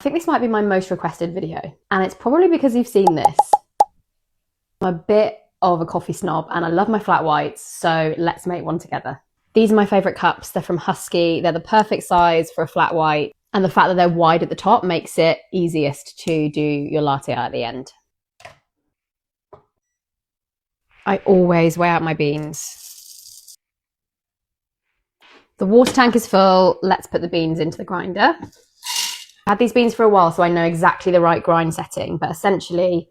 I think this might be my most requested video, and it's probably because you've seen this. I'm a bit of a coffee snob and I love my flat whites, so let's make one together. These are my favourite cups. They're from Husky. They're the perfect size for a flat white, and the fact that they're wide at the top makes it easiest to do your latte at the end. I always weigh out my beans. The water tank is full. Let's put the beans into the grinder. I've had these beans for a while, so I know exactly the right grind setting, but essentially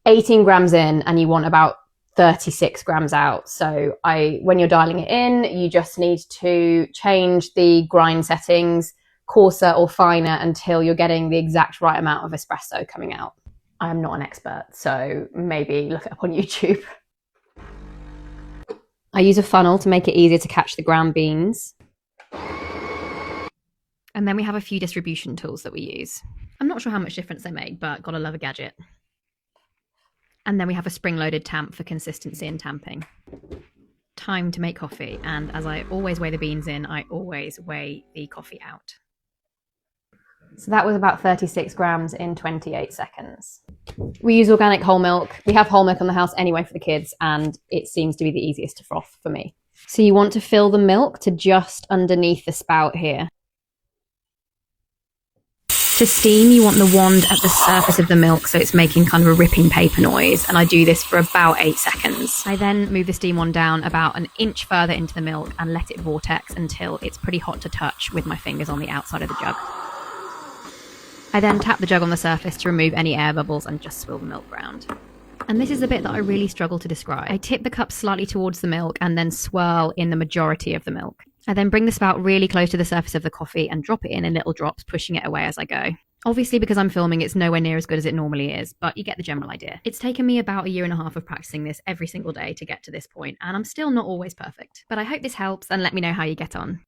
18 grams in and you want about 36 grams out. So when you're dialing it in, you just need to change the grind settings coarser or finer until you're getting the exact right amount of espresso coming out. I am not an expert, so maybe look it up on YouTube. I use a funnel to make it easier to catch the ground beans. And then we have a few distribution tools that we use. I'm not sure how much difference they make, but gotta love a gadget. And then we have a spring-loaded tamp for consistency and tamping. Time to make coffee, and as I always weigh the beans in, I always weigh the coffee out. So that was about 36 grams in 28 seconds. We use organic whole milk. We have whole milk in the house anyway for the kids, and it seems to be the easiest to froth for me. So you want to fill the milk to just underneath the spout here. To steam, you want the wand at the surface of the milk so it's making kind of a ripping paper noise, and I do this for about 8 seconds. I then move the steam wand down about an inch further into the milk and let it vortex until it's pretty hot to touch with my fingers on the outside of the jug. I then tap the jug on the surface to remove any air bubbles and just swirl the milk around. And this is the bit that I really struggle to describe. I tip the cup slightly towards the milk and then swirl in the majority of the milk. I then bring the spout really close to the surface of the coffee and drop it in little drops, pushing it away as I go. Obviously, because I'm filming, it's nowhere near as good as it normally is, but you get the general idea. It's taken me about 1.5 years of practicing this every single day to get to this point, and I'm still not always perfect. But I hope this helps, and let me know how you get on.